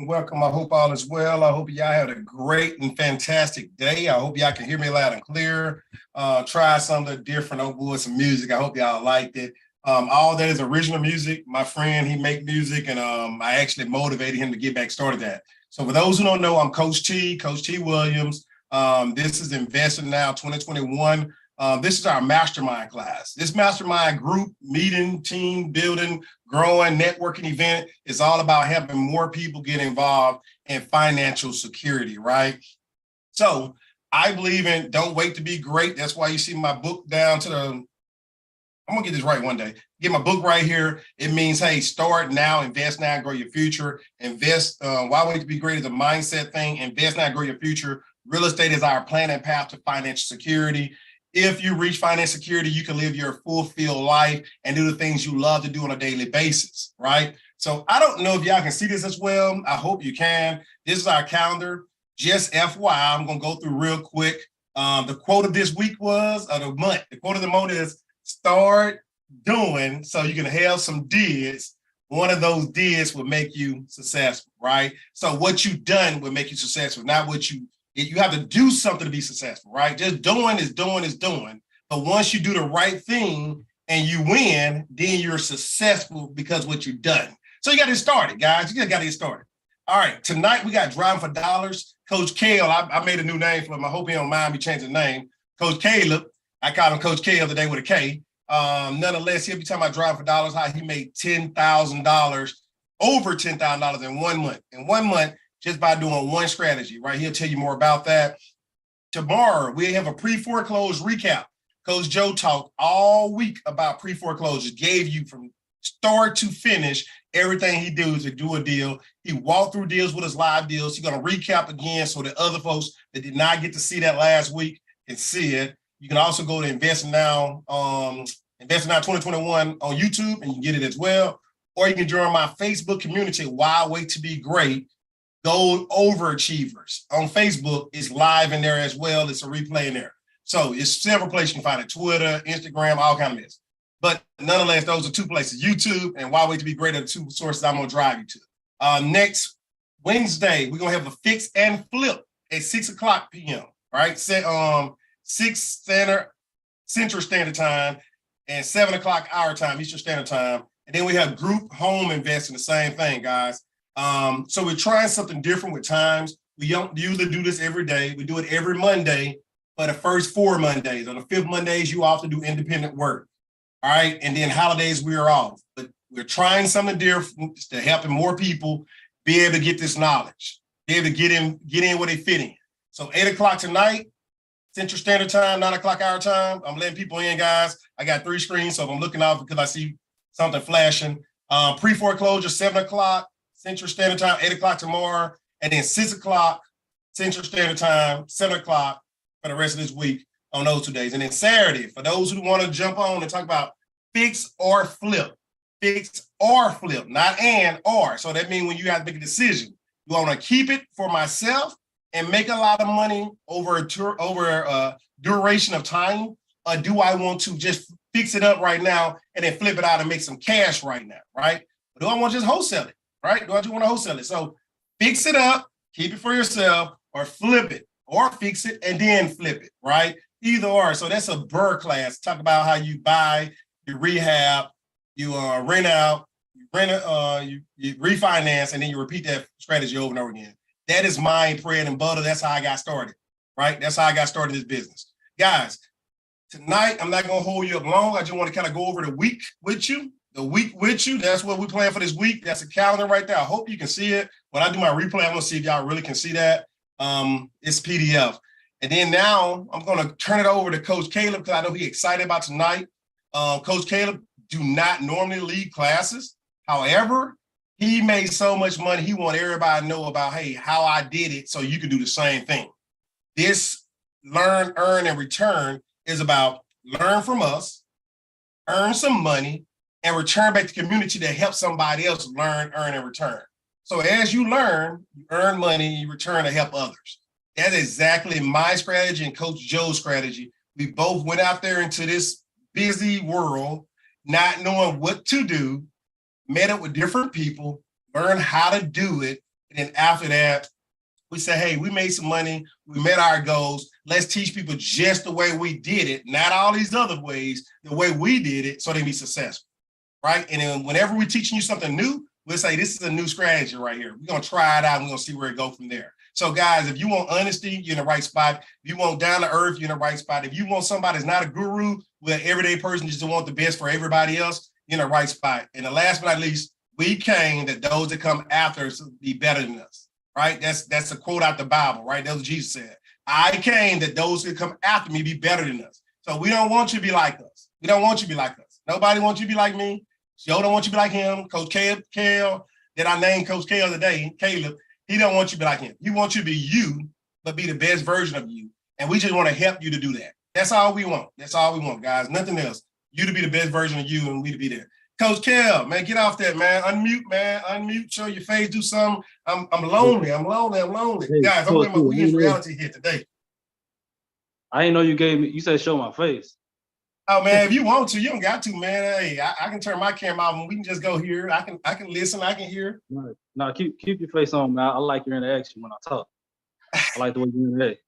Welcome. I hope all is well. I hope y'all had a great and fantastic day. I hope y'all can hear me loud and clear. Try something different. Oh boy, some music. I hope y'all liked it. All that is original music. My friend, he make music, and I actually motivated him to get back started that. So for those who don't know, I'm Coach T Williams. This is Investing Now 2021. This is our mastermind class. This mastermind group meeting, team building, growing, networking event is all about helping more people get involved in financial security, right? So I believe in don't wait to be great. That's why you see my book down to the, I'm gonna get this right one day. Get my book right here. It means, hey, start now, invest now, grow your future. Invest, why wait to be great is a mindset thing. Invest now, grow your future. Real estate is our plan and path to financial security. If you reach financial security, you can live your fulfilled life and do the things you love to do on a daily basis, right? So I don't know if y'all can see this as well. I hope you can. This is our calendar. Just FYI, I'm going to go through real quick. The quote of this week was, the month, the quote of the month is start doing so you can have some dids. One of those dids will make you successful, right? So what you've done will make you successful, not what you have to do something to be successful, right? Just doing is doing. But once you do the right thing and you win, then you're successful because what you've done. So you got to get started, guys. You just got to get started. All right, tonight we got Driving for Dollars. Coach Kale, I made a new name for him. I hope he don't mind me changing the name. Coach Caleb, I called him Coach Kale today with a K. Nonetheless, he'll be talking about Driving for Dollars, how he made $10,000, over $10,000 in 1 month. In 1 month, just by doing one strategy, right? He'll tell you more about that. Tomorrow, we have a pre-foreclosure recap. Coach Joe talked all week about pre-foreclosures, gave you from start to finish everything he does to do a deal. He walked through deals with his live deals. He's going to recap again so that other folks that did not get to see that last week can see it. You can also go to Investing Now 2021 on YouTube, and you can get it as well. Or you can join my Facebook community, Why Wait to Be Great, Gold Overachievers. On Facebook, it's live in there as well. It's a replay in there. So it's several places you can find it, Twitter, Instagram, all kind of this. But nonetheless, those are two places, YouTube and Why Wait to Be Great are the two sources I'm going to drive you to. Next Wednesday, we're going to have a fix and flip at 6 o'clock p.m., right? 6 Central Standard Time and 7 o'clock our time, Eastern Standard Time. And then we have group home investing, the same thing, guys. So we're trying something different with times. We don't usually do this every day. We do it every Monday, but the first 4 Mondays. On the 5th Mondays, you often do independent work. All right. And then holidays, we are off. But we're trying something different to helping more people be able to get this knowledge, be able to get in where they fit in. So 8 o'clock tonight, Central Standard Time, 9 o'clock our time. I'm letting people in, guys. I got 3 screens, so if I'm looking off because I see something flashing. Pre-foreclosure, 7 o'clock. Central Standard Time, 8 o'clock tomorrow, and then 6 o'clock Central Standard Time, 7 o'clock for the rest of this week on those 2 days. And then Saturday, for those who want to jump on and talk about fix or flip, not and or. So that means when you have to make a decision, you want to keep it for myself and make a lot of money over a duration of time, or do I want to just fix it up right now and then flip it out and make some cash right now, right? Or do I want to just wholesale it? Right? Do I just want to wholesale it? So fix it up, keep it for yourself, or flip it, or fix it and then flip it, right? Either or. So that's a Burr class. Talk about how you buy, you rehab, you rent out, you refinance, and then you repeat that strategy over and over again. That is my bread and butter. That's how I got started, right? That's how I got started in this business. Guys, tonight, I'm not going to hold you up long. I just want to kind of go over the week with you. That's what we plan for this week. That's a calendar right there. I hope you can see it. When I do my replay, I'm going to see if y'all really can see that. It's PDF. And then now I'm going to turn it over to Coach Caleb because I know he's excited about tonight. Coach Caleb do not normally lead classes. However, he made so much money. He want everybody to know about, hey, how I did it so you can do the same thing. This learn, earn, and return is about learn from us, earn some money, and return back to the community to help somebody else learn, earn, and return. So as you learn, you earn money, you return to help others. That's exactly my strategy and Coach Joe's strategy. We both went out there into this busy world, not knowing what to do, met up with different people, learned how to do it. And then after that, we said, hey, we made some money. We met our goals. Let's teach people just the way we did it, not all these other ways, the way we did it, so they be successful, right? And then whenever we're teaching you something new, we'll say, this is a new strategy right here. We're going to try it out. We're going to see where it goes from there. So guys, if you want honesty, you're in the right spot. If you want down to earth, you're in the right spot. If you want somebody that's not a guru, where everyday person just want the best for everybody else, you're in the right spot. And the last but not least, we came that those that come after us will be better than us. Right? That's a quote out the Bible, right? That's what Jesus said. I came that those who come after me be better than us. So we don't want you to be like us. We don't want you to be like us. Nobody wants you to be like me. Joe don't want you to be like him. Coach Kale, that I named Coach Kale today, Caleb, he don't want you to be like him. He wants you to be you, but be the best version of you. And we just want to help you to do that. That's all we want. That's all we want, guys. Nothing else. You to be the best version of you and we to be there. Coach Kel, man, get off that, man. Unmute, man. Unmute, show your face, do something. I'm lonely. I'm lonely. Hey, guys, I'm with my Weeds reality here today. I didn't know you said show my face. Oh man, if you want to, you don't got to, man. Hey, I can turn my camera off and we can just go here. I can listen, I can hear. No, keep your face on, man. I like your interaction when I talk. I like the way you interact.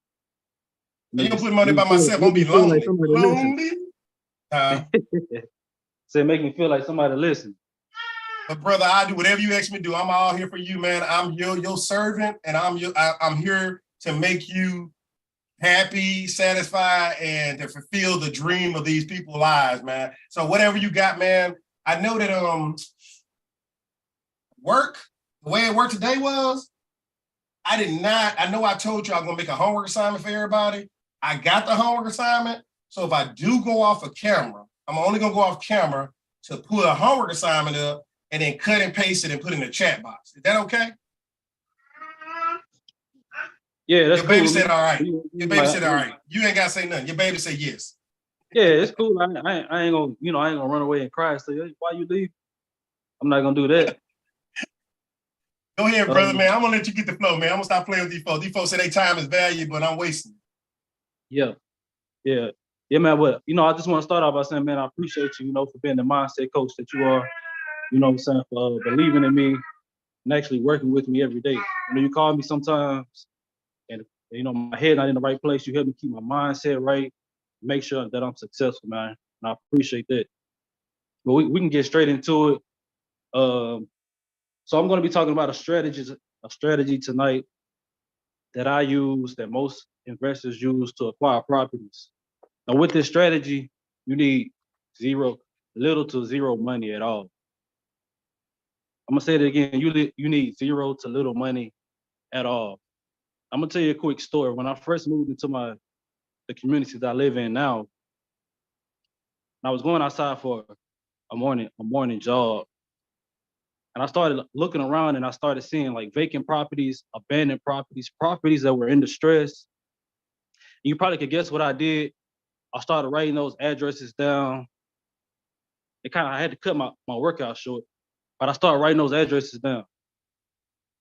You don't put money by myself, I'll be lonely. Lonely. Say make me feel like somebody listen. But brother, I do whatever you ask me to do. I'm all here for you, man. I'm your servant, and I'm here to make you happy, satisfied, and to fulfill the dream of these people's lives, man. So whatever you got, man. I know that the way it worked today was, I know I told you I was gonna make a homework assignment for everybody. I got the homework assignment. So if I do go off of camera, I'm only gonna go off camera to put a homework assignment up and then cut and paste it and put it in the chat box. Is that okay? Yeah, that's your cool. Baby said all right. Your baby said all right. You ain't gotta say nothing. Your baby said yes. Yeah, it's cool. I ain't gonna run away and cry and say, why you leave? I'm not gonna do that. Go ahead, brother, man. I'm gonna let you get the flow, man. I'm gonna stop playing with these folks. These folks say their time is valuable, but I'm wasting. Yeah, man. But I just want to start off by saying, man, I appreciate you, for being the mindset coach that you are. What I'm saying, for believing in me and actually working with me every day. You call me sometimes, and my head not in the right place. You help me keep my mindset right, make sure that I'm successful, man. And I appreciate that. But we can get straight into it. So I'm going to be talking about a strategy tonight that I use, that most investors use to acquire properties. Now, with this strategy, you need little to zero money at all. I'm gonna say it again. You need zero to little money at all. I'm gonna tell you a quick story. When I first moved into the community that I live in now, I was going outside for a morning jog, and I started looking around and I started seeing like vacant properties, abandoned properties that were in distress. And you probably could guess what I did. I started writing those addresses down. I had to cut my workout short, but I started writing those addresses down.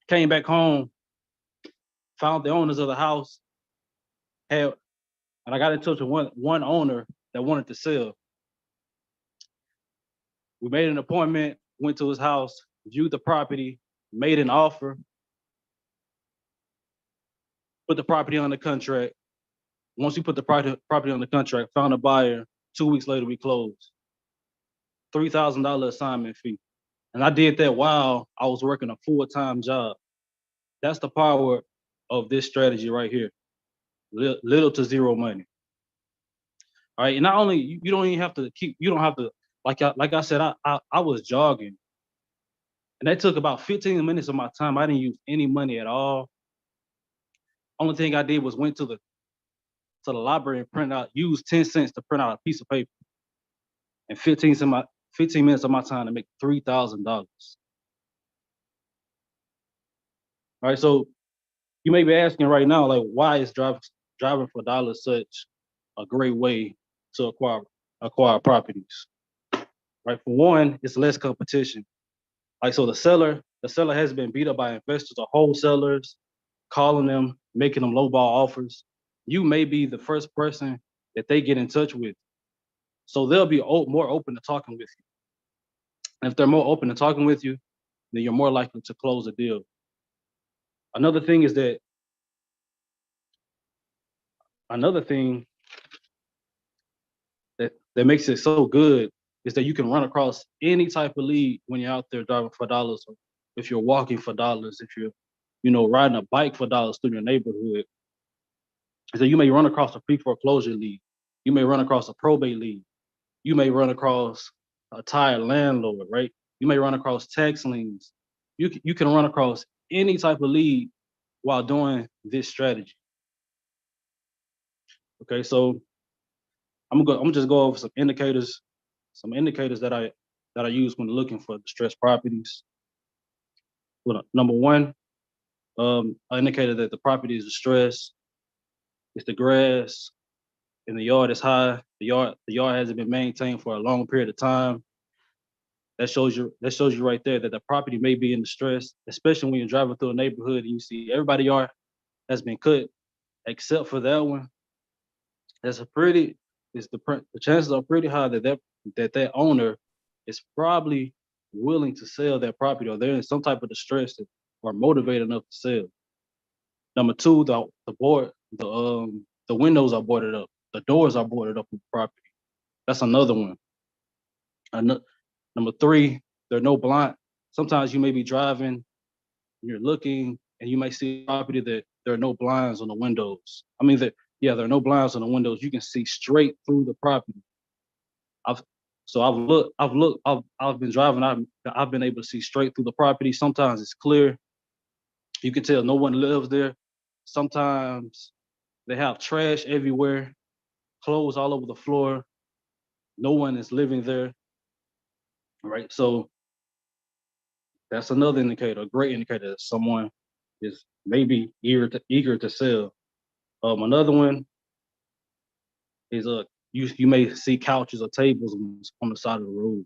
Came back home, found the owners of the house, and I got in touch with one owner that wanted to sell. We made an appointment, went to his house, viewed the property, made an offer, put the property on the contract. Once we put the property on the contract, found a buyer. 2 weeks later, we closed. $3,000 assignment fee. And I did that while I was working a full-time job. That's the power of this strategy right here. Little to zero money. All right, and not only, you don't have to, like I said, I was jogging. And that took about 15 minutes of my time. I didn't use any money at all. Only thing I did was went to the library and used 10 cents to print out a piece of paper. And 15 minutes of my time to make $3,000. All right, so you may be asking right now, like, why is driving for dollars such a great way to acquire properties. Right. For one, it's less competition. Like, so the seller has been beat up by investors or wholesalers, calling them, making them lowball offers. You may be the first person that they get in touch with. So they'll be more open to talking with you. And if they're more open to talking with you, then you're more likely to close a deal. Another thing that makes it so good is that you can run across any type of lead when you're out there driving for dollars, or if you're walking for dollars, if you're, riding a bike for dollars through your neighborhood. So you may run across a pre-foreclosure lead. You may run across a probate lead. You may run across a tired landlord, right? You may run across tax liens. You can run across any type of lead while doing this strategy. Okay, so I'm gonna just go over some indicators that I use when looking for distressed properties. Well, number one, an indicator that the property is distressed is the grass in the yard is high. The yard hasn't been maintained for a long period of time. That shows you right there that the property may be in distress, especially when you're driving through a neighborhood and you see everybody's yard has been cut except for that one. The chances are pretty high that owner is probably willing to sell that property, or they're in some type of distress or motivated enough to sell. Number two, the windows are boarded up, the doors are boarded up on the property. That's another one. Number three, there are no blind. Sometimes you may be driving, you're looking, and you may see a property that there are no blinds on the windows. There are no blinds on the windows. You can see straight through the property. I've been driving. I've been able to see straight through the property. Sometimes it's clear. You can tell no one lives there. Sometimes they have trash everywhere, clothes all over the floor. No one is living there. All right. So that's another indicator, a great indicator that someone is maybe eager to sell. Another one is you may see couches or tables on the side of the road,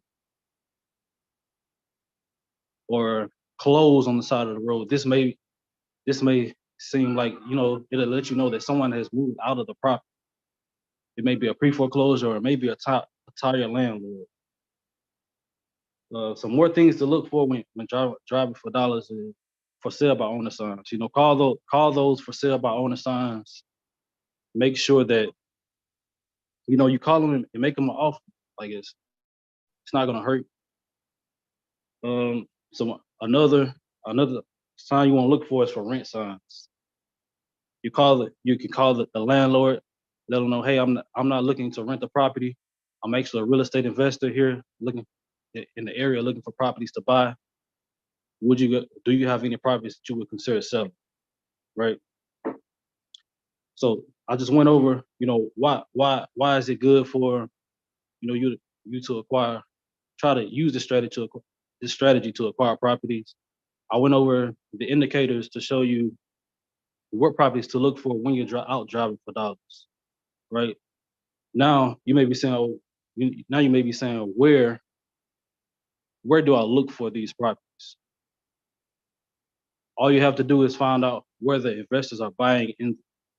or clothes on the side of the road. This may seem like, it'll let you know that someone has moved out of the property. It may be a pre-foreclosure, or maybe a tired landlord. Some more things to look for when driving for dollars is for sale by owner signs. Call those for sale by owner signs. Make sure that you call them and make them an offer. Like, it's not gonna hurt. So another sign you want to look for is for rent signs. You can call the landlord, let them know, hey, I'm not looking to rent the property. I'm actually a real estate investor here, looking in the area, looking for properties to buy. Do you have any properties that you would consider selling? Right. So I just went over, why is it good for you to acquire, try to use this strategy to acquire properties. I went over the indicators to show you what properties to look for when you're out driving for dollars. Right. Now you may be saying, where do I look for these properties? All you have to do is find out where the investors are buying in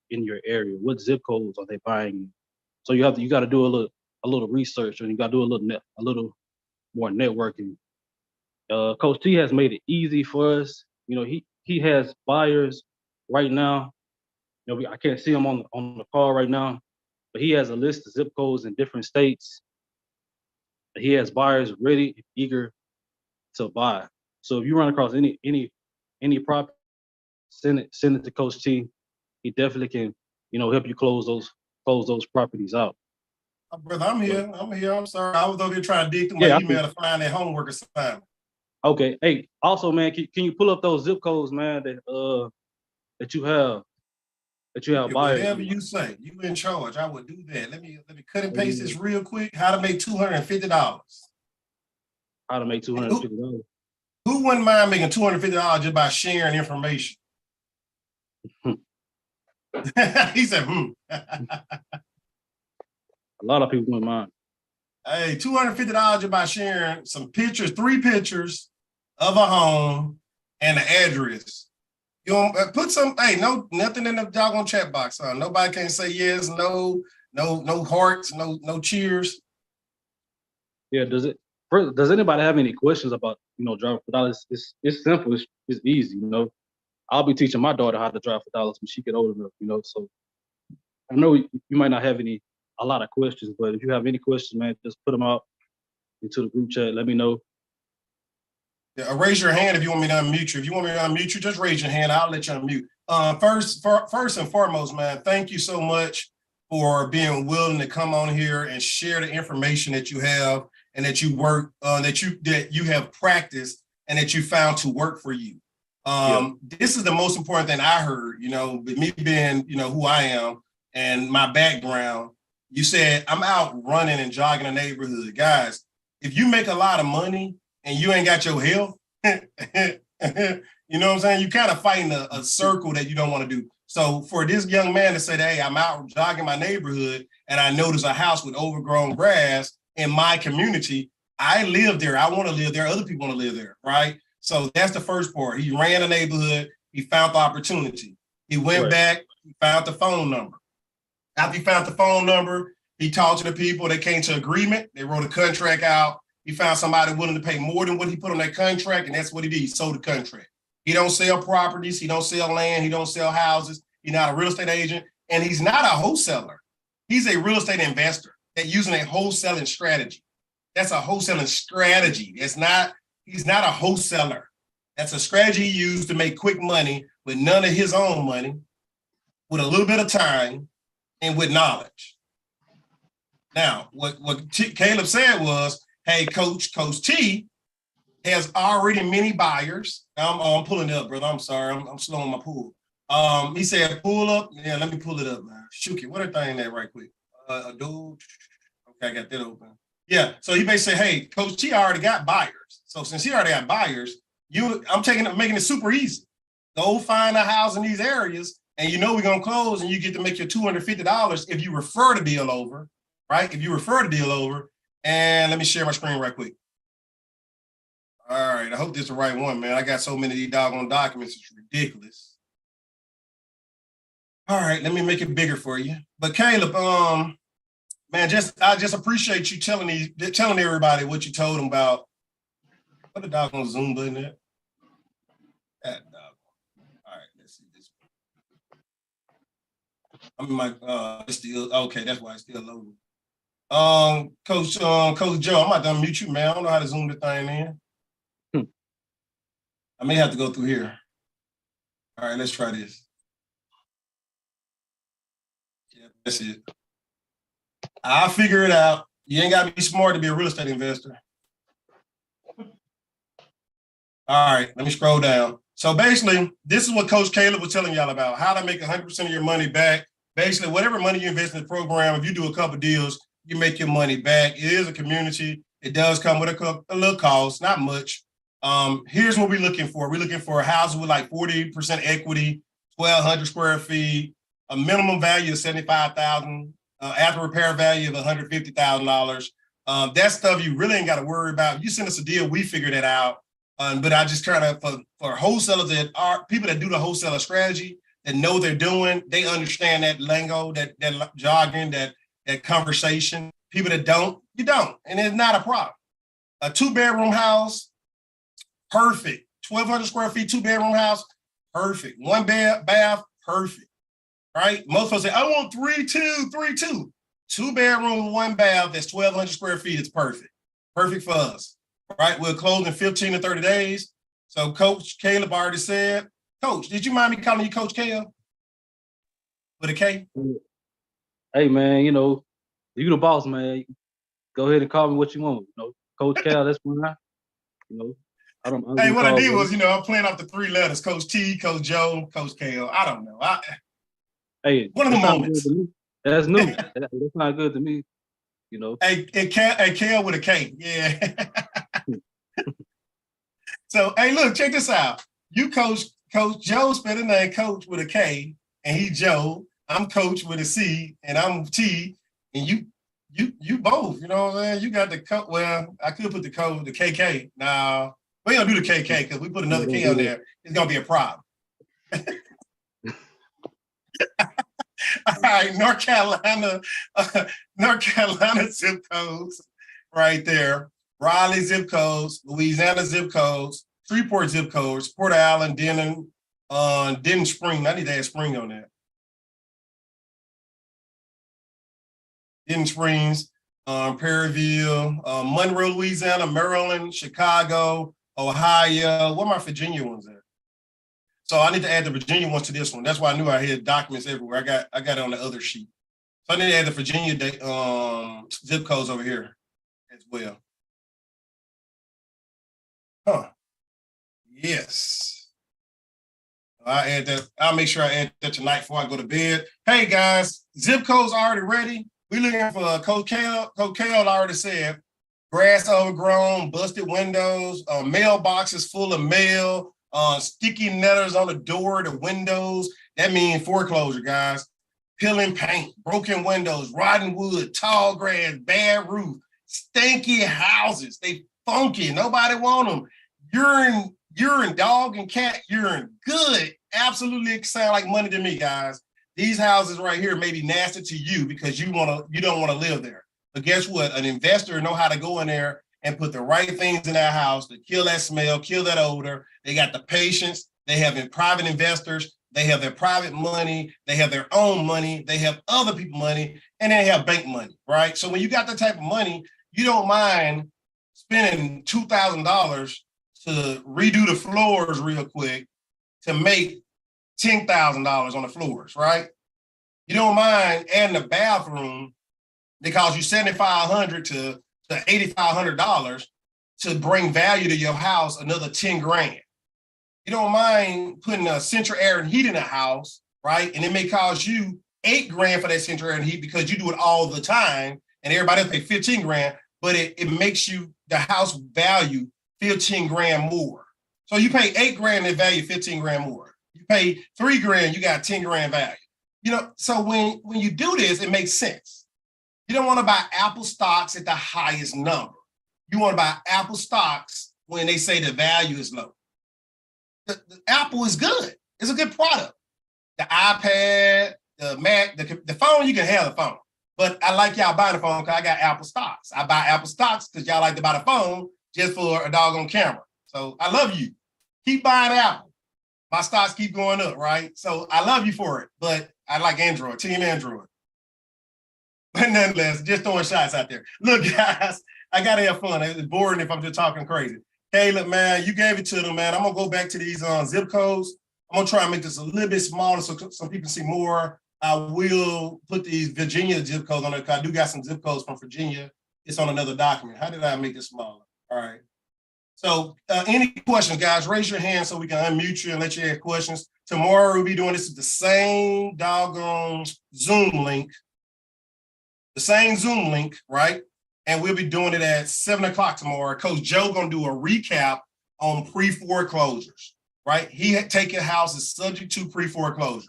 your area. What zip codes are they buying in? So you got to do a little research, and you got to do a little more networking. Coach T has made it easy for us. He has buyers right now. I can't see him on the call right now, but he has a list of zip codes in different states. He has buyers ready, eager to buy. So if you run across any property, send it to Coach T. He definitely can, help you close those properties out. Brother, I'm here. I'm sorry. I was over here trying to dig through my email to find that homework assignment. Okay. Hey, also, man, can you pull up those zip codes, man, that you have buyers? Whatever you say, you in charge. I would do that. Let me cut and paste this real quick. How to make $250. How to make $250. Who wouldn't mind making $250 just by sharing information? He said, I A lot of people wouldn't mind. Hey, $250 just by sharing some pictures, 3 pictures of a home and the address. You don't put some, hey, no, nothing in the doggone chat box. Nobody can say yes, no hearts, no cheers. Yeah, does anybody have any questions about, driving for dollars? It's simple, it's easy, I'll be teaching my daughter how to drive for dollars when she get old enough, so I know you might not have a lot of questions, but if you have any questions, man, just put them out into the group chat. Let me know. Yeah, raise your hand if you want me to unmute you. If you want me to unmute you, just raise your hand. I'll let you unmute. First and foremost, man, thank you so much for being willing to come on here and share the information that you have and that you work, that you have practiced and that you found to work for you. This is the most important thing I heard, me being, who I am and my background. You said, I'm out running and jogging the neighborhood. Guys, if you make a lot of money and you ain't got your health, you know what I'm saying? You kind of fighting a circle that you don't want to do. So for this young man to say, hey, I'm out jogging my neighborhood and I notice a house with overgrown grass in my community, I live there. I want to live there. Other people want to live there, right? So that's the first part. He ran the neighborhood. He found the opportunity. He went back. He found the phone number. After he found the phone number, he talked to the people. They came to agreement. They wrote a contract out. He found somebody willing to pay more than what he put on that contract, and that's what he did. He sold the contract. He don't sell properties. He don't sell land. He don't sell houses. He's not a real estate agent, and he's not a wholesaler. He's a real estate investor that's using a wholesaling strategy. That's a wholesaling strategy. He's not a wholesaler. That's a strategy he used to make quick money with none of his own money, with a little bit of time, and with knowledge. Now, what Caleb said was, hey, Coach T has already many buyers. I'm pulling it up, brother. I'm sorry. I'm slow on my pull. He said, pull up. Yeah, let me pull it up, man. Shoot it. What a thing that right quick. Dude. Okay, I got that open. Yeah. So he basically said, hey, Coach T already got buyers. So since he already got buyers, making it super easy. Go find a house in these areas, and we're gonna close, and you get to make your $250 if you refer the deal over, right? If you refer the deal over. And let me share my screen right quick. All right, I hope this is the right one, man. I got so many of these doggone documents, it's ridiculous. All right, let me make it bigger for you. But Caleb, man, I just appreciate you telling everybody what you told them about. What the doggone Zoom button at? That doggone. All right, let's see this. It's still okay. That's why it's still loading. Coach Joe, I'm about to unmute you, man. I don't know how to zoom the thing in. I may have to go through here. All right, let's try this. Yeah, that's it. I'll figure it out. You ain't got to be smart to be a real estate investor. All right, let me scroll down. So basically, this is what Coach Caleb was telling y'all about, how to make 100% of your money back. Basically, whatever money you invest in the program, if you do a couple deals, you make your money back. It is a community. It does come with a little cost, not much. Here's what we're looking for. We're looking for a house with like 40% equity, 1,200 square feet, a minimum value of $75,000, after repair value of $150,000. That stuff you really ain't got to worry about. You send us a deal, we figure that out. But I just kind of, for wholesalers that are people that do the wholesaler strategy, that know what they're doing, they understand that lingo, that jargon, that conversation. People that don't, you don't, and it's not a problem. A 2-bedroom house, perfect. 1,200 square feet, 2-bedroom house, perfect. 1 bath, perfect. Right? Most folks say, I want 3-2. 2-bedroom, 1 bath, that's 1,200 square feet, it's perfect. Perfect for us. Right? We'll close in 15 to 30 days. So Coach Caleb already said, Coach, did you mind me calling you Coach Caleb? With a K? Hey, man, you the boss, man. Go ahead and call me what you want. Coach Cal, that's fine. I don't. Hey, what I did was, I'm playing off the 3 letters: Coach T, Coach Joe, Coach Cal. I don't know. Hey, one of the moments. That's new. That's not good to me. Hey, Cal with a K. Yeah. So, hey, look, check this out. You Coach Joe spelled the name Coach with a K, and he Joe. I'm Coach with a C, and I'm T, and You both, you know what I'm saying? You got the code. Well, I could put the code, the KK. Now, we don't do the KK because we put another K on there. It's gonna be a problem. All right, North Carolina zip codes right there. Raleigh zip codes, Louisiana zip codes, Shreveport zip codes, Port Allen, Denton, Spring. I need to add Spring on that. Denton Springs, Perryville, Monroe, Louisiana, Maryland, Chicago, Ohio. Where my Virginia ones at? So I need to add the Virginia ones to this one. That's why I knew I had documents everywhere. I got it on the other sheet. So I need to add the Virginia zip codes over here as well. Huh. Yes. I add that. I'll make sure I add that tonight before I go to bed. Hey guys, zip codes already ready. We're looking for Coach Kale. Coach Kale already said grass overgrown, busted windows, mailboxes full of mail, sticky letters on the door, the windows. That means foreclosure, guys. Peeling paint, broken windows, rotten wood, tall grass, bad roof, stinky houses. They funky. Nobody want them. Urine, dog and cat urine. Good. Absolutely sound like money to me, guys. These houses right here may be nasty to you because you don't want to live there. But guess what? An investor know how to go in there and put the right things in that house to kill that smell, kill that odor. They got the patience. They have private investors. They have their private money. They have their own money. They have other people's money, and they have bank money, right? So when you got that type of money, you don't mind spending $2,000 to redo the floors real quick to make $10,000 on the floors, right? You don't mind adding a bathroom that costs you $7,500 to $8,500 to bring value to your house, another 10 grand. You don't mind putting a central air and heat in a house, right? And it may cost you 8 grand for that central air and heat because you do it all the time, and everybody else pay 15 grand, but it makes you the house value 15 grand more. So you pay 8 grand in value, 15 grand more. You pay 3 grand, you got 10 grand value. You know, so when you do this, it makes sense. You don't want to buy Apple stocks at the highest number. You want to buy Apple stocks when they say the value is low. The Apple is good. It's a good product. The iPad, the Mac, the phone, you can have the phone. But I like y'all buying the phone because I got Apple stocks. I buy Apple stocks because y'all like to buy the phone just for a doggone camera. So I love you. Keep buying Apple. My stocks keep going up, right? So I love you for it, but I like Android, Team Android. But nonetheless, just throwing shots out there. Look, guys, I got to have fun. It's boring if I'm just talking crazy. Caleb, man, you gave it to them, man. I'm going to go back to these zip codes. I'm going to try and make this a little bit smaller so some people see more. I will put these Virginia zip codes on there because I do got some zip codes from Virginia. It's on another document. How did I make it smaller? All right. So any questions, guys, raise your hand so we can unmute you and let you ask questions. Tomorrow we'll be doing this at the same doggone Zoom link. The same Zoom link, right? And we'll be doing it at 7 o'clock tomorrow. Coach Joe gonna do a recap on pre-foreclosures, right? He had taken houses subject to pre-foreclosure.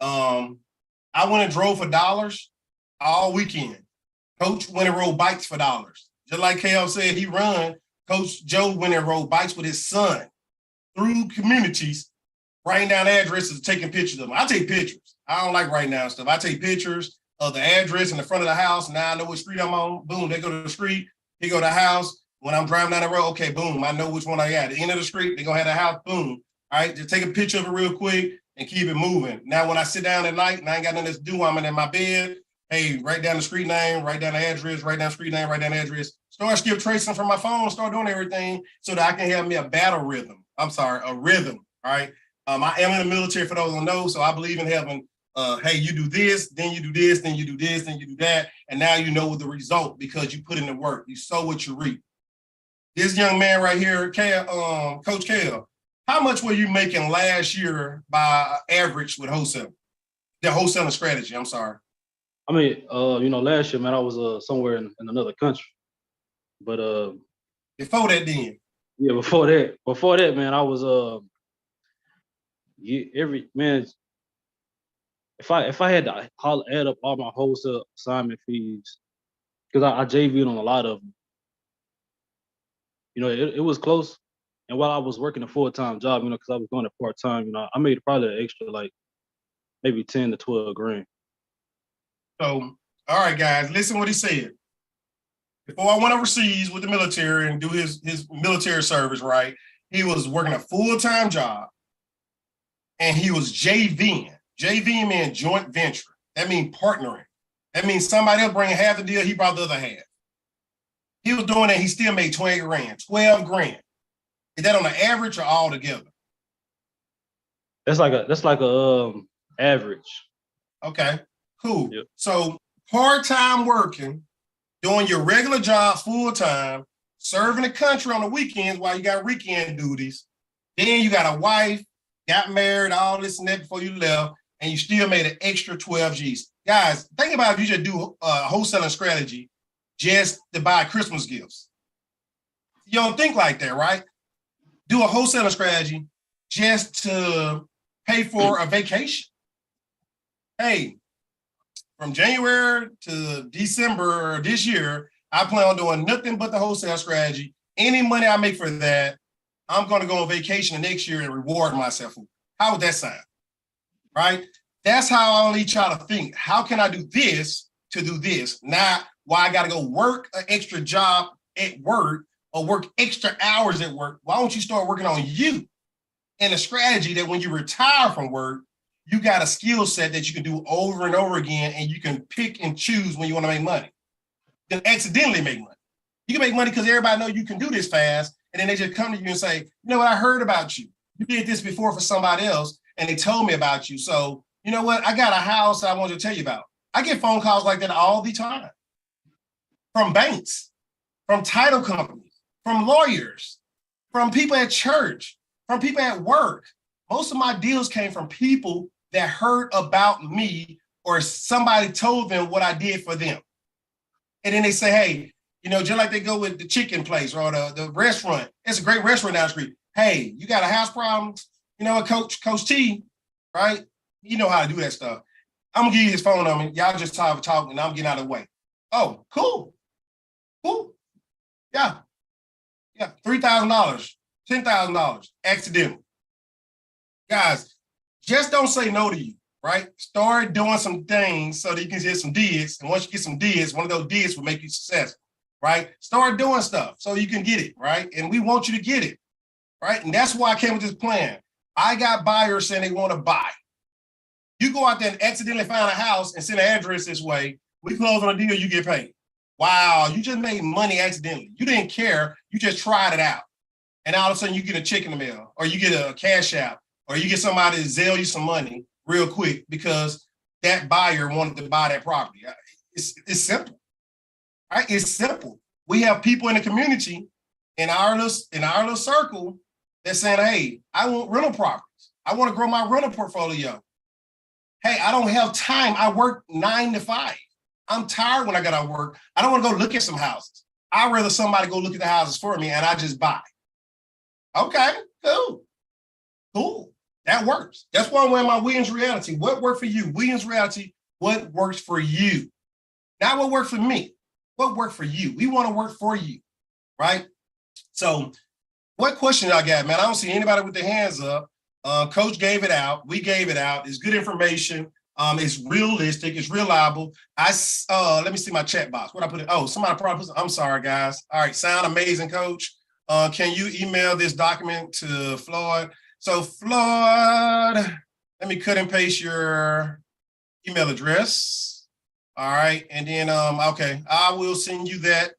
I went and drove for dollars all weekend. Coach went and rode bikes for dollars. Just like KL said, he run. Coach Joe went and rode bikes with his son through communities, writing down addresses, taking pictures of them. I take pictures. I don't like writing down stuff. I take pictures of the address in the front of the house. Now I know what street I'm on. Boom, they go to the street. He go to the house. When I'm driving down the road, okay, boom, I know which one I got. At the end of the street, they gonna have the house, boom. All right, just take a picture of it real quick and keep it moving. Now, when I sit down at night and I ain't got nothing to do, I'm in my bed. Hey, write down the street name, write down the address, write down the street name, write down the address. Start skip tracing from my phone, start doing everything so that I can have me a battle rhythm. A rhythm, all right? I am in the military for those who know, so I believe in having, hey, you do this, then you do this, then you do this, then you do that, and now you know the result because you put in the work. You sow what you reap. This young man right here, Coach Kale, how much were you making last year by average with wholesale? The wholesaling strategy, I'm sorry. I mean, last year, man, I was somewhere in another country. But before that, then. Yeah, before that, man, I was if I had to add up all my wholesale assignment fees, because I JV'd on a lot of them. You know, it was close. And while I was working a full-time job, you know, because I was doing it part-time, you know, I made probably an extra like maybe 10 to 12 grand. So, all right, guys, listen what he said. Before I went overseas with the military and do his military service, right? He was working a full-time job and he was JVing. JVing means joint venture. That means partnering. That means somebody else bringing half the deal, he brought the other half. He was doing that, he still made 20 grand, 12 grand. Is that on the average or all together? That's like a average. Okay, cool. Yep. So part-time working, doing your regular job full-time, serving the country on the weekends while you got weekend duties. Then you got a wife, got married, all this and that before you left, and you still made an extra 12 G's. Guys, think about if you just do a wholesaling strategy just to buy Christmas gifts. You don't think like that, right? Do a wholesaling strategy just to pay for a vacation. Hey, from January to December this year, I plan on doing nothing but the wholesale strategy. Any money I make for that, I'm going to go on vacation the next year and reward myself. How would that sound? Right? That's how I need y'all to think. How can I do this to do this? Not why I got to go work an extra job at work or work extra hours at work. Why don't you start working on you and a strategy that when you retire from work, you got a skill set that you can do over and over again, and you can pick and choose when you want to make money. You can accidentally make money. You can make money because everybody knows you can do this fast, and then they just come to you and say, you know what, I heard about you. You did this before for somebody else, and they told me about you. So, you know what, I got a house I want to tell you about. I get phone calls like that all the time. From banks, from title companies, from lawyers, from people at church, from people at work. Most of my deals came from people that heard about me or somebody told them what I did for them. And then they say, hey, you know, just like they go with the chicken place or the restaurant. It's a great restaurant down the street. Hey, you got a house problem? You know what, Coach T, right? You know how to do that stuff. I'm going to give you his phone number. Y'all just talk and I'm getting out of the way. Oh, cool. Cool. Yeah. Yeah, $3,000, $10,000, accidental. Guys, just don't say no to you, right? Start doing some things so that you can get some deals. And once you get some deals, one of those deals will make you successful, right? Start doing stuff so you can get it, right? And we want you to get it, right? And that's why I came with this plan. I got buyers saying they want to buy. You go out there and accidentally find a house and send an address this way. We close on a deal, you get paid. Wow, you just made money accidentally. You didn't care. You just tried it out. And all of a sudden you get a check in the mail or you get a cash out or you get somebody to Zelle you some money real quick because that buyer wanted to buy that property. It's simple, right? It's simple. We have people in the community in our little circle that's saying, hey, I want rental properties. I want to grow my rental portfolio. Hey, I don't have time. I work 9 to 5. I'm tired when I got out of work. I don't want to go look at some houses. I'd rather somebody go look at the houses for me and I just buy. Okay, cool. Cool. That works. That's why I'm wearing my Williams Reality. What worked for you? Williams Reality, what works for you? Not what worked for me. What worked for you? We want to work for you, right? So what question y'all got, man? I don't see anybody with their hands up. Coach gave it out. We gave it out. It's good information. It's realistic. It's reliable. Let me see my chat box. What I put in? Oh, somebody probably put. I'm sorry, guys. All right, sound amazing, Coach. Can you email this document to Floyd? So Floyd, let me cut and paste your email address. All right, and then okay, I will send you that.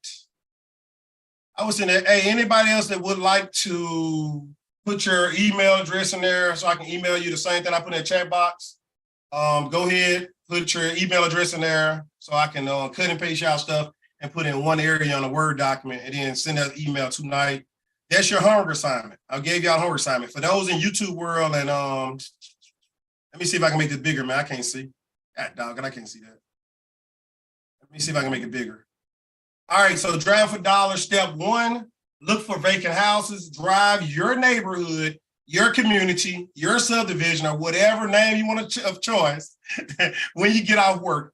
I will send that. Hey, anybody else that would like to put your email address in there so I can email you the same thing I put in the chat box? Go ahead, put your email address in there so I can cut and paste y'all stuff and put in one area on a Word document and then send that email tonight. That's your homework assignment. I gave y'all a homework assignment. For those in YouTube world, and let me see if I can make this bigger, man. I can't see. God, dog, I can't see that. Let me see if I can make it bigger. All right, so drive for dollars. Step 1, look for vacant houses. Drive your neighborhood, your community, your subdivision, or whatever name you want of choice when you get off work.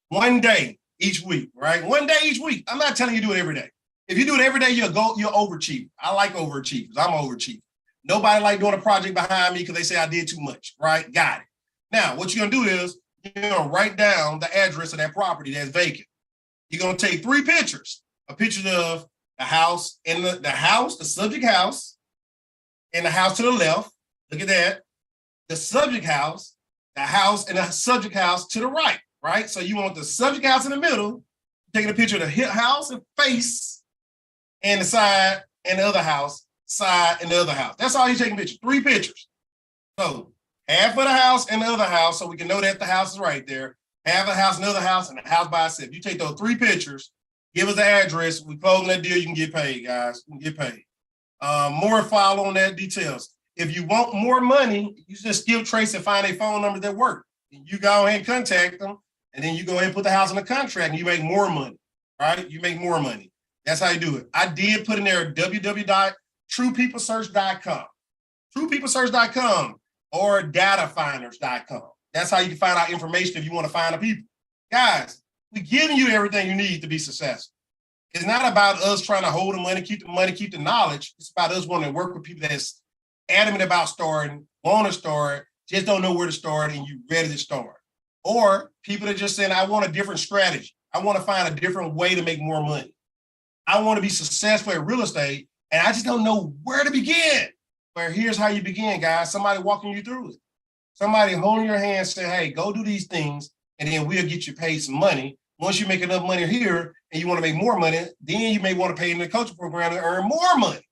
One day, each week, right? 1 day each week. I'm not telling you to do it every day. If you do it every day, you'll overachieve. I like overachievers. I'm an overachiever. Nobody like doing a project behind me because they say I did too much, right? Got it. Now, what you're gonna do is you're gonna write down the address of that property that's vacant. You're gonna take 3 pictures, a picture of the house and the subject house, and the house to the left. Look at that. The subject house, the house, and the subject house to the right, right? So you want the subject house in the middle, taking a picture of the house and face, and the side, and the other house, side, and the other house. That's all you're taking pictures. 3 pictures. So half of the house and the other house, so we can know that the house is right there. Half of the house, another house, and the house by itself. You take those 3 pictures, give us the address. We closing that deal, you can get paid, guys. You can get paid. More follow on that details. If you want more money, you just skill trace and find a phone number that work. You go ahead and contact them, and then you go ahead and put the house on the contract, and you make more money, right? You make more money. That's how you do it. I did put in there www.truepeoplesearch.com, truepeoplesearch.com, or datafinders.com. That's how you can find out information if you want to find the people. Guys, we're giving you everything you need to be successful. It's not about us trying to hold the money, keep the knowledge. It's about us wanting to work with people that's adamant about starting, want to start, just don't know where to start, and you're ready to start. Or people that just saying, I want a different strategy. I want to find a different way to make more money. I want to be successful at real estate, and I just don't know where to begin. Well, here's how you begin, guys. Somebody walking you through it. Somebody holding your hand saying, hey, go do these things, and then we'll get you paid some money. Once you make enough money here and you want to make more money, then you may want to pay in the coaching program to earn more money,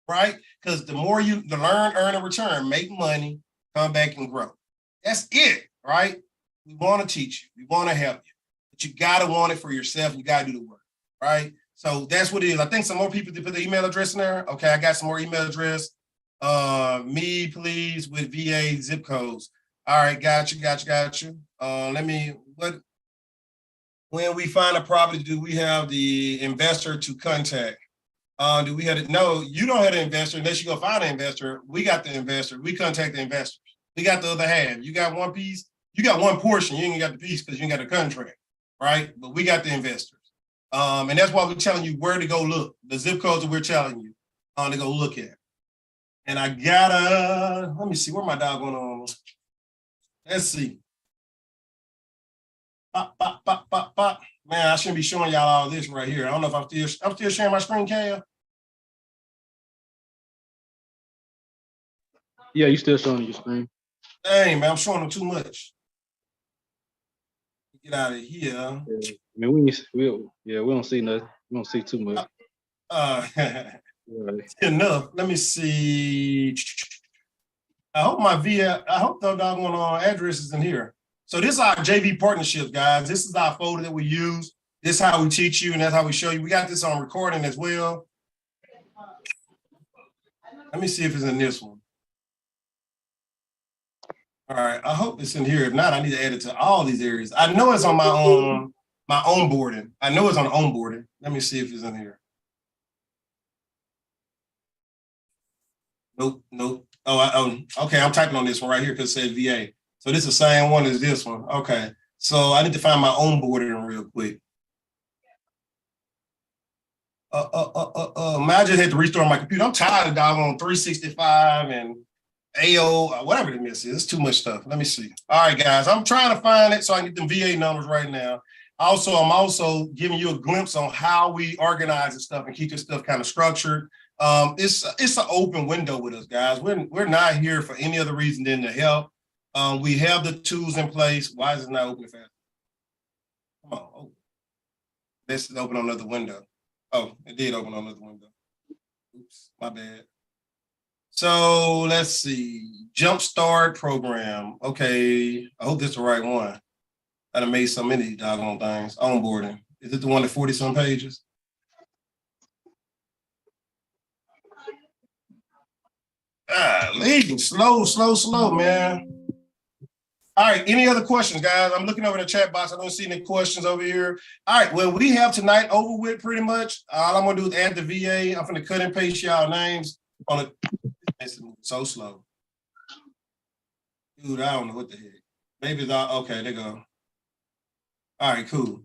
right? Because the more you learn, earn, and return, make money, come back and grow. That's it, right? We want to teach you. We want to help you. But you got to want it for yourself. You got to do the work, right? So that's what it is. I think some more people did put the email address in there. Okay, I got some more email address. Me, please, with VA zip codes. All right, got you. When we find a property, do we have the investor to contact? Do we have it? No, you don't have the investor unless you go find an investor. We got the investor. We contact the investors. We got the other half. You got one piece. You got one portion. You ain't got the piece because you ain't got a contract, right? But we got the investors. And that's why we're telling you where to go look. The zip codes that we're telling you to go look at. And I gotta, let me see, where my dog going on? Let's see. Pop. Man, I shouldn't be showing y'all all this right here. I don't know if I'm still sharing my screen, Kaya. Yeah, you still showing your screen. Dang, man, I'm showing them too much. Get out of here. Yeah, I mean, we don't see nothing. We don't see too much. Right. Enough. Let me see. I hope the doggone address is in here. So this is our JV partnerships, guys. This is our folder that we use. This is how we teach you, and that's how we show you. We got this on recording as well. Let me see if it's in this one. All right, I hope it's in here. If not, I need to add it to all these areas. I know it's on my onboarding. I know it's on the onboarding. Let me see if it's in here. Nope. Okay, I'm typing on this one right here because it says VA. So this is the same one as this one. Okay, so I need to find my onboarding real quick. Man, I just had to restore my computer. I'm tired of doggone 365 and AO, whatever the miss is. It's too much stuff. Let me see. All right, guys, I'm trying to find it so I can get them VA numbers right now. I'm also giving you a glimpse on how we organize this stuff and keep this stuff kind of structured. It's an open window with us, guys. We're not here for any other reason than to help. We have the tools in place. Why is it not open fast? Come on. Oh. Let's open on another window. Oh, it did open on another window. Oops, my bad. So let's see. Jumpstart program. Okay, I hope this is the right one. I done made so many doggone things. Onboarding. Is it the one at 40-some pages? Leaving slow, man. All right, any other questions, guys? I'm looking over the chat box. I don't see any questions over here. All right, well, we have tonight over with pretty much. All I'm gonna do is add the VA. I'm gonna cut and paste y'all names on it. It's so slow. Dude, I don't know what the heck. Maybe it's all, okay, there you go. All right, cool.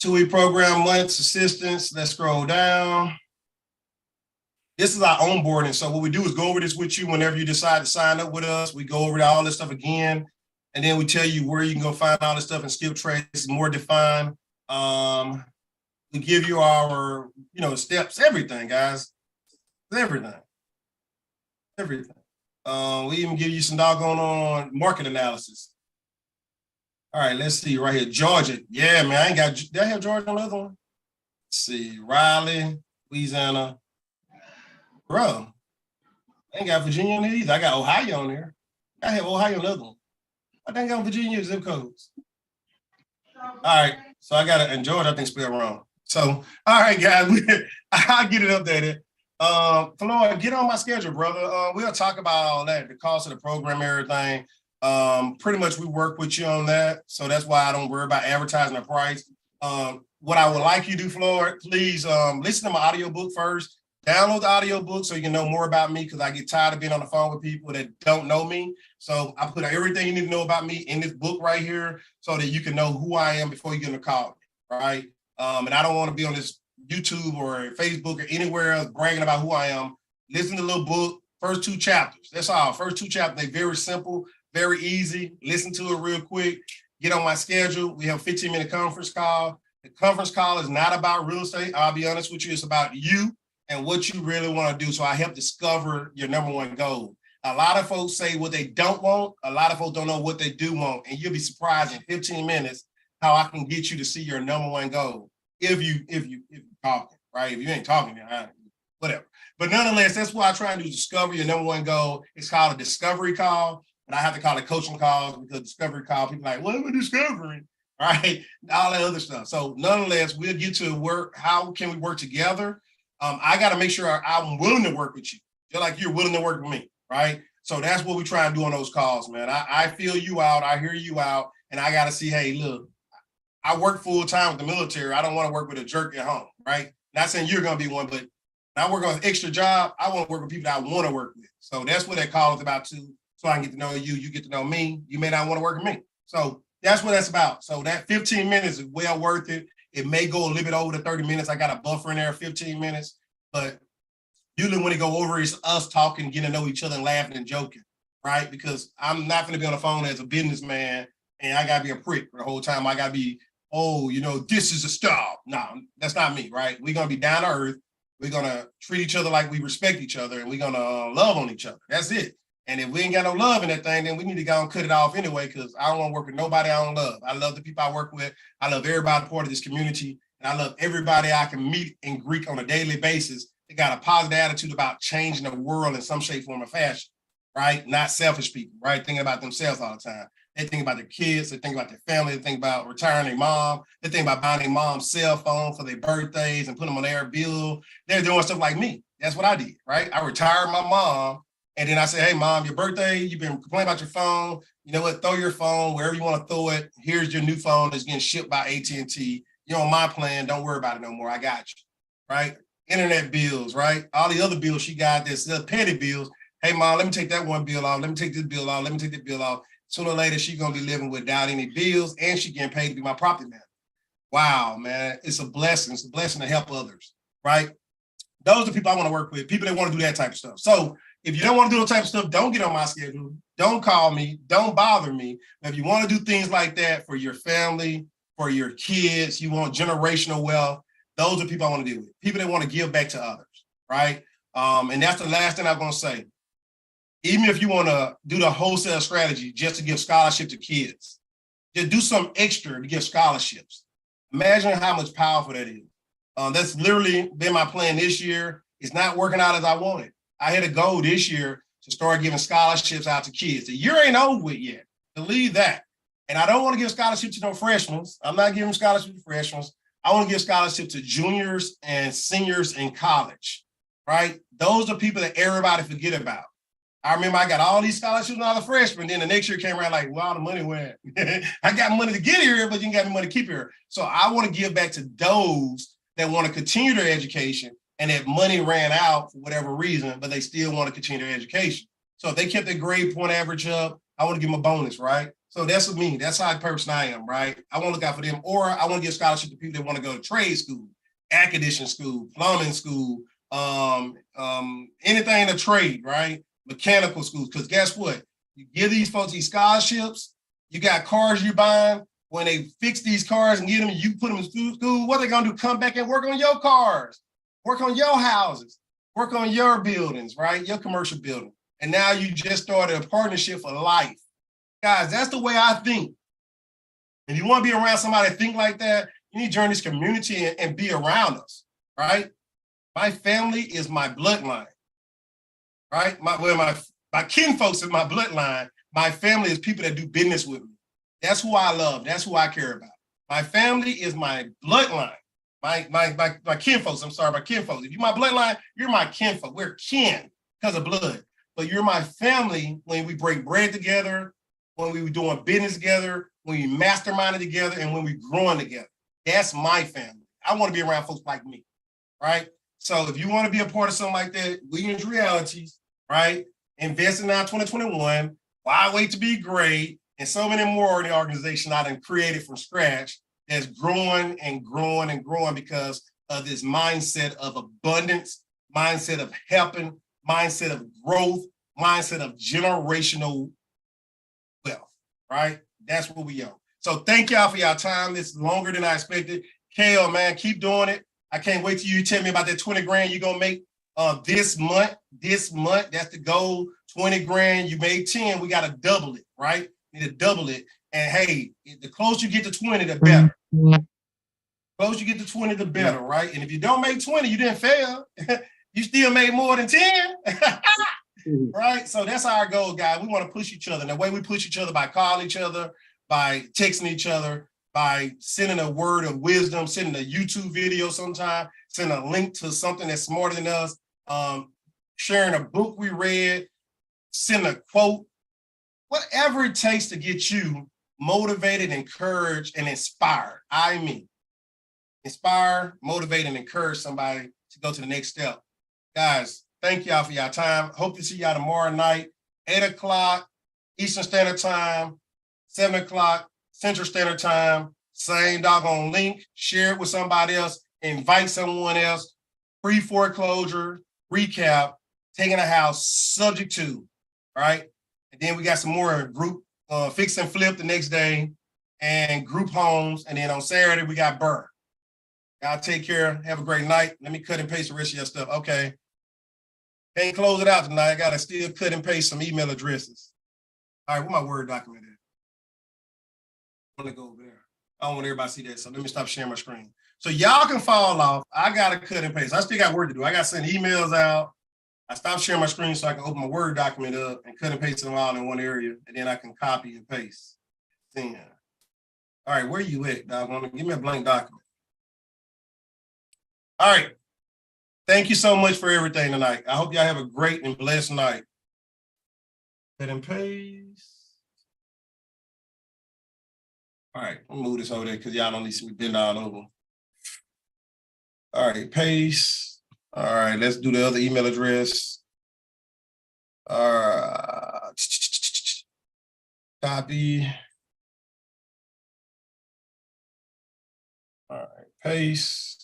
2-week program, months assistance. Let's scroll down. This is our onboarding. So what we do is go over this with you whenever you decide to sign up with us. We go over all this stuff again, and then we tell you where you can go find all this stuff in Skill Trade. It's more defined. We give you our, steps, everything, guys. Everything. We even give you some doggone on market analysis. All right, let's see right here. Georgia. Yeah, man, I ain't got, did I have Georgia on the other one? Let's see, Raleigh, Louisiana. Bro, I ain't got Virginia on there either. I got Ohio on there. I have Ohio on the other one. I think I got Virginia zip codes. All right, so I got it, and Georgia I think spelled wrong. So, all right, guys, I'll get it updated. Floyd, get on my schedule, brother. We'll talk about all that, the cost of the program, everything. Pretty much we work with you on that. So that's why I don't worry about advertising the price. What I would like you to do, Floyd, please listen to my audiobook first. Download the audiobook so you can know more about me, because I get tired of being on the phone with people that don't know me. So I put everything you need to know about me in this book right here so that you can know who I am before you get in the call, right? And I don't want to be on this YouTube or Facebook or anywhere else bragging about who I am. Listen to the little book, first 2 chapters. That's all. First 2 chapters, they're very simple, very easy. Listen to it real quick. Get on my schedule. We have a 15-minute conference call. The conference call is not about real estate. I'll be honest with you. It's about you and what you really want to do. So I help discover your number one goal. A lot of folks say what they don't want. A lot of folks don't know what they do want. And you'll be surprised in 15 minutes how I can get you to see your number one goal. If you talking, right? If you ain't talking, then whatever. But nonetheless, that's what I try and do, discover your number one goal. It's called a discovery call. And I have to call it coaching calls, because discovery call, people are like, what am I discovering? Right? All that other stuff. So nonetheless, we'll get to work. How can we work together? I got to make sure I'm willing to work with you, just like you're willing to work with me, right? So that's what we try and do on those calls, man. I feel you out. I hear you out. And I got to see, hey, look, I work full time with the military. I don't want to work with a jerk at home, right? Not saying you're going to be one, but when I work on an extra job, I want to work with people that I want to work with. So that's what that call is about too. So I can get to know you, you get to know me. You may not want to work with me. So that's what that's about. So that 15 minutes is well worth it. It may go a little bit over the 30 minutes. I got a buffer in there, 15 minutes. But usually when it go over, it's us talking, getting to know each other and laughing and joking, right? Because I'm not going to be on the phone as a businessman and I got to be a prick for the whole time. I got to be, this is a stop. No, that's not me, right? We're going to be down to earth. We're going to treat each other like we respect each other, and we're going to love on each other. That's it. And if we ain't got no love in that thing, then we need to go and cut it off anyway, because I don't want to work with nobody I don't love. I love the people I work with. I love everybody part of this community. And I love everybody I can meet and greet on a daily basis. They got a positive attitude about changing the world in some shape, form, or fashion, right? Not selfish people, right? Thinking about themselves all the time. They think about their kids. They think about their family. They think about retiring their mom. They think about buying their mom's cell phone for their birthdays and putting them on their bill. They're doing stuff like me. That's what I did, right? I retired my mom. And then I said, hey, mom, your birthday, you've been complaining about your phone. You know what? Throw your phone wherever you want to throw it. Here's your new phone that's getting shipped by AT&T. You're on my plan. Don't worry about it no more. I got you, right? Internet bills, right? All the other bills she got, this petty bills. Hey, mom, let me take that one bill off. Let me take this bill off. Let me take that bill off. Sooner or later, she's going to be living without any bills, and she getting paid to be my property manager. Wow, man. It's a blessing. It's a blessing to help others, right? Those are the people I want to work with, people that want to do that type of stuff. So if you don't want to do that type of stuff, don't get on my schedule. Don't call me. Don't bother me. If you want to do things like that for your family, for your kids, you want generational wealth, those are people I want to deal with. People that want to give back to others, right? And that's the last thing I'm going to say. Even if you want to do the wholesale strategy just to give scholarship to kids, just do something extra to give scholarships. Imagine how much powerful that is. That's literally been my plan this year. It's not working out as I wanted. I had a goal this year to start giving scholarships out to kids. The year ain't over with yet. Believe that. And I don't want to give scholarships to no freshmen. I'm not giving scholarships to freshmen. I want to give scholarships to juniors and seniors in college, right? Those are people that everybody forget about. I remember I got all these scholarships when I was a freshman. Then the next year came around like, well, all the money went. I got money to get here, but you ain't got any money to keep here. So I want to give back to those that want to continue their education and that money ran out for whatever reason, but they still want to continue their education. So if they kept their grade point average up, I want to give them a bonus, right? So that's what me. That's how person I am, right? I want to look out for them, or I want to give scholarship to people that want to go to trade school, air conditioning school, plumbing school, anything in a trade, right? Mechanical schools. Because guess what? You give these folks these scholarships, you got cars you buying. When they fix these cars and get them, you put them in school, what are they gonna do? Come back and work on your cars, work on your houses, work on your buildings, right? Your commercial building. And now you just started a partnership for life. Guys, that's the way I think. If you want to be around somebody that think like that, you need to join this community and be around us, right? My family is my bloodline, right? My kin folks is my bloodline. My family is people that do business with me. That's who I love. That's who I care about. My family is my bloodline. My kin folks, I'm sorry, my kin folks. If you're my bloodline, you're my kin folk. We're kin because of blood. But you're my family when we break bread together, when we were doing business together, when we masterminded together, and when we growing together. That's my family. I want to be around folks like me, right? So if you want to be a part of something like that, Williams Realities, right? Invest in now 2021. Why wait to be great? And so many more in the organization I done created from scratch that's growing and growing and growing because of this mindset of abundance, mindset of helping, mindset of growth, mindset of generational wealth, right? That's what we own. So thank y'all for your time. It's longer than I expected. Kale, man, keep doing it. I can't wait till you tell me about that 20 grand you're gonna make this month. This month, that's the goal. 20 grand, you made 10, we gotta double it, right? Need to double it. And hey, the closer you get to 20, the better. The closer you get to 20, the better, right? And if you don't make 20, you didn't fail. You still made more than 10. Right? So that's our goal, guys. We want to push each other. And the way we push each other by calling each other, by texting each other, by sending a word of wisdom, sending a YouTube video sometime, sending a link to something that's smarter than us, sharing a book we read, sending a quote, whatever it takes to get you motivated, encouraged, and inspired. I mean, inspire, motivate, and encourage somebody to go to the next step. Guys, thank y'all for your time. Hope to see y'all tomorrow night, 8 o'clock Eastern Standard Time, 7 o'clock Central Standard Time. Same doggone link. Share it with somebody else. Invite someone else. Pre-foreclosure recap, taking a house subject to, right? And then we got some more group fix and flip the next day and group homes. And then on Saturday, we got burn. Y'all take care. Have a great night. Let me cut and paste the rest of your stuff. Okay. Can't close it out tonight. I got to still cut and paste some email addresses. All right, where my Word document is? I'm going to go over there. I don't want everybody to see that, so let me stop sharing my screen. So y'all can fall off. I got to cut and paste. I still got work to do. I got to send emails out. I stopped sharing my screen so I can open my Word document up and cut and paste them all in one area, and then I can copy and paste. Then, all right, where you at, dog? Give me a blank document. All right. Thank you so much for everything tonight. I hope y'all have a great and blessed night. Cut and paste. All right, I'm gonna move this over there because y'all don't need to see me bend all over. All right, paste. All right, let's do the other email address. Copy. All right, paste.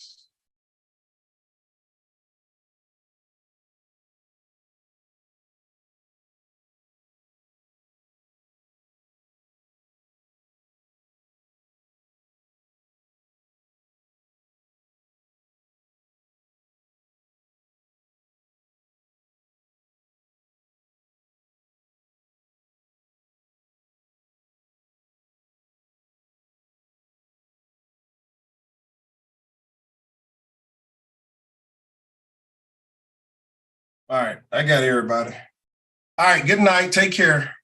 All right, I got everybody. All right, good night. Take care.